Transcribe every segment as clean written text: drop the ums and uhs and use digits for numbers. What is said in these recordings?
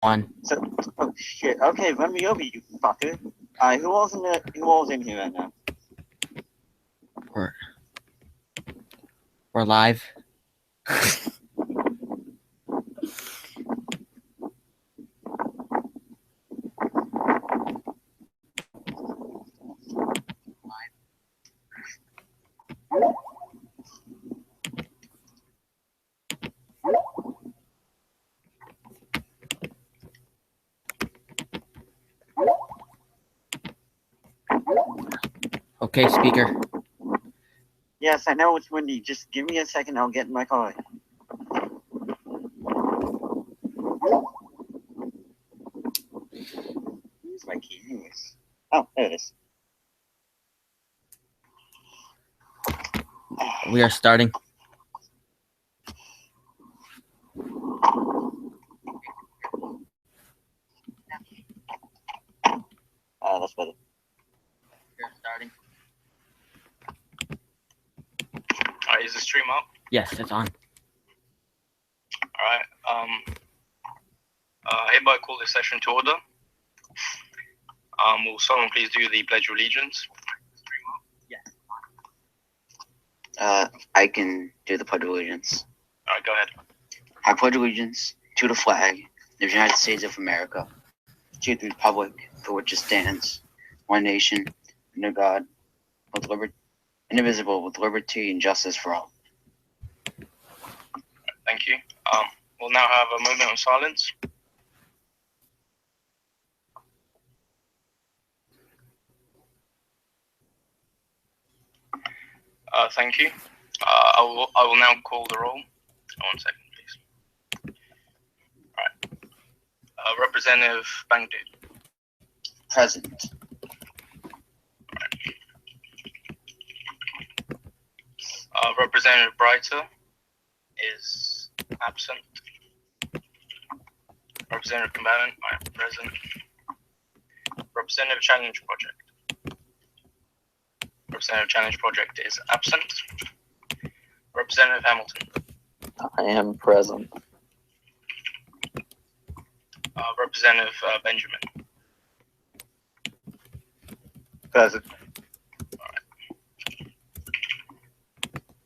One. So, oh shit. Okay, run me over, you fucker. Who all's in here right now? We're live. Okay, speaker. Yes, I know it's windy. Just give me a second. I'll get in my car. Where's my keys? Oh, there it is. We are starting. That's better. We're starting. Alright, is the stream up? Yes, it's on. Alright, hereby call this session to order. Will someone please do the Pledge of Allegiance? I can do the Pledge of Allegiance. Alright, go ahead. I pledge allegiance to the flag of the United States of America, to the republic for which it stands, one nation, under God, with liberty, indivisible, with liberty and justice for all. Thank you. We'll now have a moment of silence. Thank you. I will now call the roll. 1 second, please. All right. Representative Bangdu. Present. Representative Brighter is absent. Representative Combatant, present. Representative Challenge Project. Representative Challenge Project is absent. Representative Hamilton. I am present. Representative Benjamin. Present.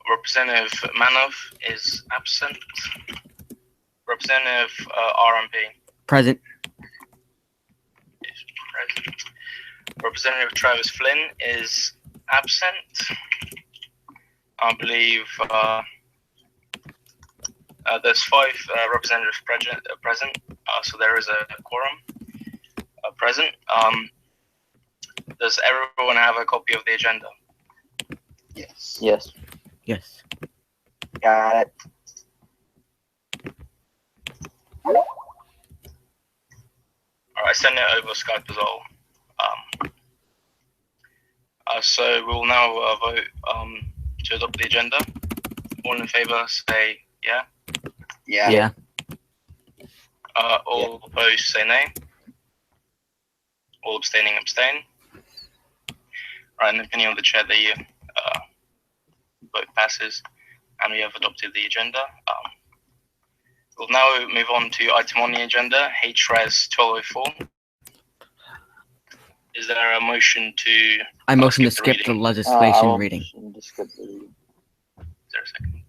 Representative Manov is absent. Representative RMP Present. is present. Representative Travis Flynn is absent. I believe there's 5 representatives present, so there is a quorum present. Does everyone have a copy of the agenda? Yes. Yes. Yes. Got it. All right, send it over Skype as well. So we will now vote to adopt the agenda. All in favor, say yeah. Yeah. All opposed, say nay. All abstaining, abstain. All right, and depending on the chair, the vote passes, and we have adopted the agenda. We'll now move on to item on the agenda, HRES 1204. Is there a motion to? I motion to skip the skip the reading? legislation I'll reading. motion to skip the reading. Is there a second?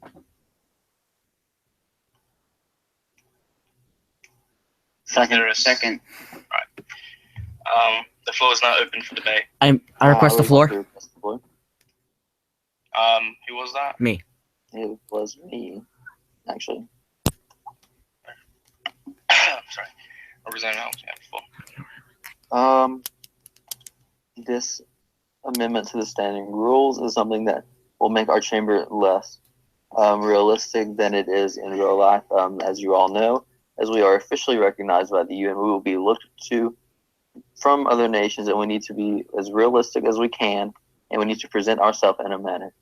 Second. The floor is now open for debate. I request the would floor. like to request the floor. Who was that? Me. It was me, actually. Sorry. Representative Hamilton, you have the floor. This amendment to the standing rules is something that will make our chamber less realistic than it is in real life. As you all know, as we are officially recognized by the UN, we will be looked to from other nations, and we need to be as realistic as we can, and we need to present ourselves in a manner.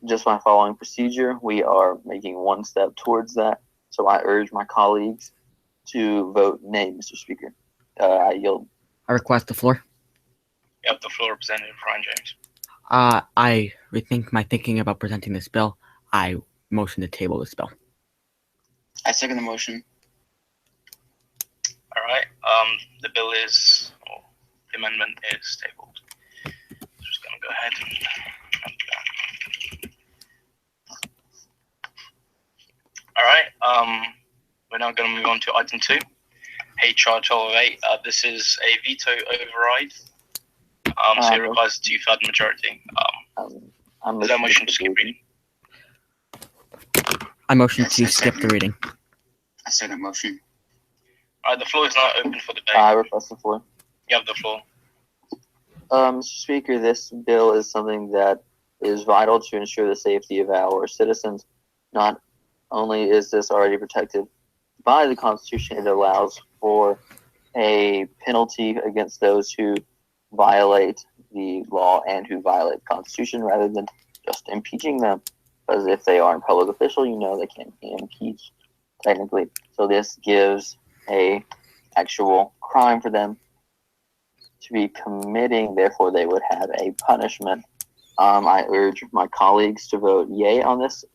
Just by following procedure, we are making one step towards that. So I urge my colleagues to vote nay, Mr. Speaker. I yield. I request the floor. You have the floor, Representative Ryan James. I rethink my thinking about presenting this bill. I motion to table this bill. I second the motion. Right. The bill is, or the amendment is tabled. Just going to go ahead and all right. We're now going to move on to item 2, HR 1208. This is a veto override. So it requires a 2/3 majority. Is there a motion to skip reading? I motion Yes, to I skip the second. reading. I second motion. All right. The floor is now open for debate. I request the floor. You have the floor. Mr. Speaker, this bill is something that is vital to ensure the safety of our citizens. Not only is this already protected by the Constitution, it allows for a penalty against those who violate the law and who violate the Constitution rather than just impeaching them. Because if they are a public official, you know they can't be impeached technically. So this gives a actual crime for them to be committing, therefore they would have a punishment. I urge my colleagues to vote yay on this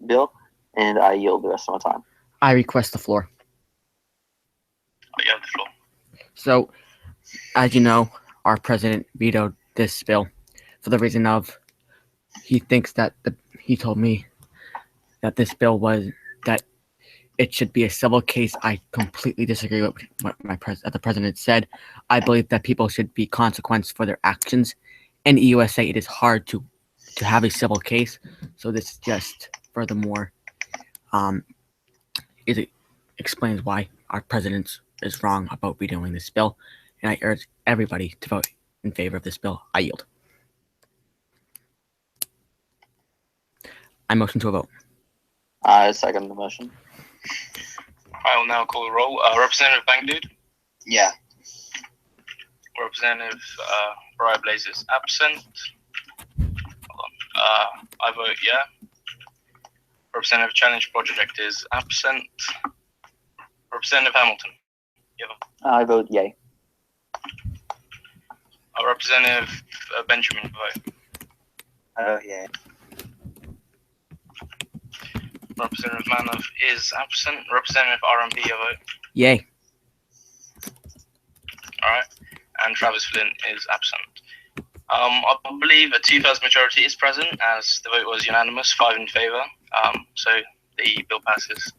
bill, and I yield the rest of my time. I request the floor. You have the floor. So, as you know, our president vetoed this bill for the reason of he thinks that he told me that this bill was that it should be a civil case. I completely disagree with what the president said. I believe that people should be consequenced for their actions. In the USA, it is hard to have a civil case. So this just furthermore, it explains why our president is wrong about vetoing this bill. And I urge everybody to vote in favor of this bill. I yield. I motion to a vote. I second the motion. I will now call the roll. Representative Bangdood, Yeah. Representative Briar Blaze is absent. Hold on. I vote yeah. Representative Challenge Project is absent. Representative Hamilton, I vote yay. Representative Benjamin, vote. Yeah. Representative Manoff is absent. Representative RMB, a vote. Yay. All right. And Travis Flynn is absent. I believe a 2/3 majority is present, as the vote was unanimous, 5 in favor. So the bill passes.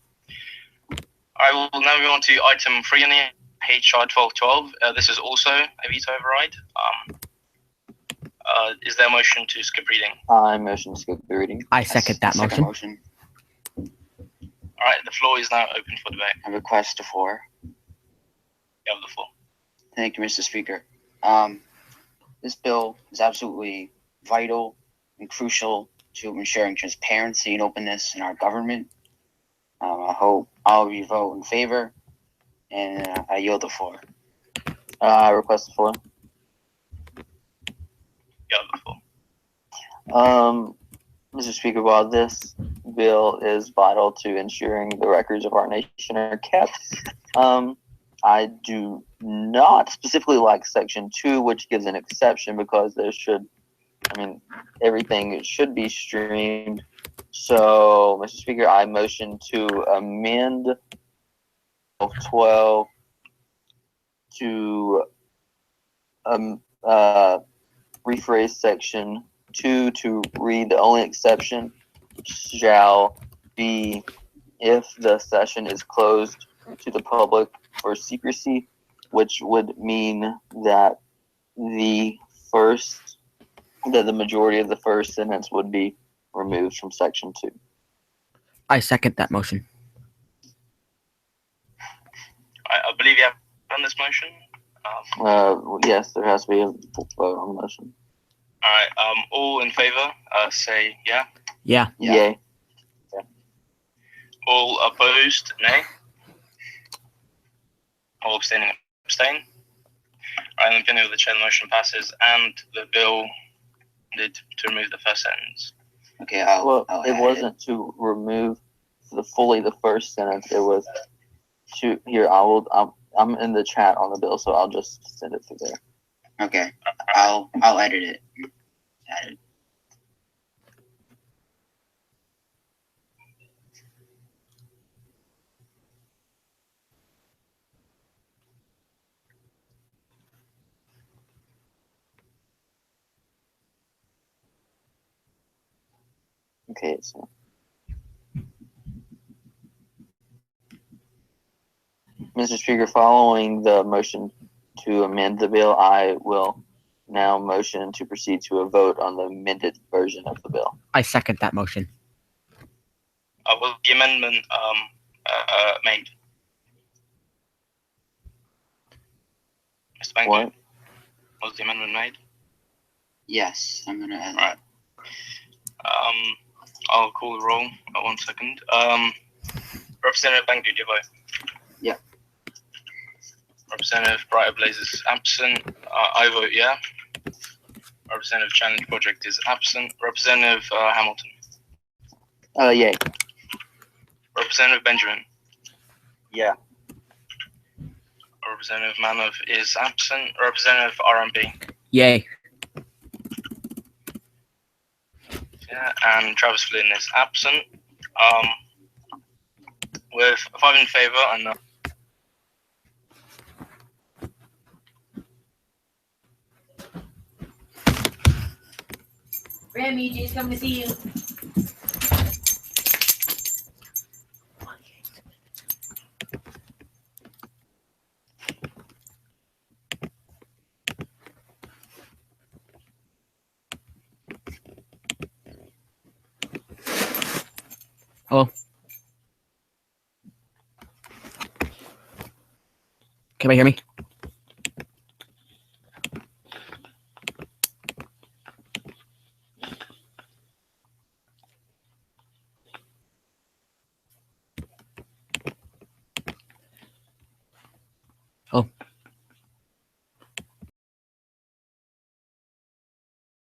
I will now move on to item 3 on the HR 1212. This is also a veto override. Is there a motion to skip reading? I motion to skip the reading. I second that motion. All right, the floor is now open for debate. I request the floor. You have the floor. Thank you, Mr. Speaker. This bill is absolutely vital and crucial to ensuring transparency and openness in our government. I hope all of you vote in favor, and I yield the floor. I request the floor. You have the floor. Mr. Speaker, while this bill is vital to ensuring the records of our nation are kept, I do not specifically like Section 2, which gives an exception because everything should be streamed. So, Mr. Speaker, I motion to amend 12 to rephrase Section 2 to read the only exception shall be if the session is closed to the public for secrecy, which would mean that the majority of the first sentence would be removed from Section 2. I second that motion. I believe you have done this motion. Yes, there has to be a vote on the motion. All right. All in favor, say yeah. Yeah. Yay. All opposed, nay. All abstaining, abstain. All right, in opinion of the chair, the motion passes, and the bill did to remove the first sentence. Okay, Well, I'll it add wasn't to remove the first sentence. It was to here. I'm in the chat on the bill, so I'll just send it through there. Okay, I'll edit it. Add it. Okay, so Mr. Speaker, following the motion to amend the bill, I will now motion to proceed to a vote on the amended version of the bill. I second that motion. Was the amendment made? Mr. Bangu, What? was the amendment made? Yes, I'm gonna add Right. I'll call the roll. 1 second. Representative Bangu, do you vote? Yeah. Representative Brighter Blaze is absent. I vote yeah. Representative Challenge Project is absent. Representative Hamilton. Yay. Representative Benjamin. Yeah. Representative Manov is absent. Representative RMB. Yay. Yeah, and Travis Flynn is absent. With 5 in favour and Remy, Jay's coming to see you. Hello. Can you hear me? Oh.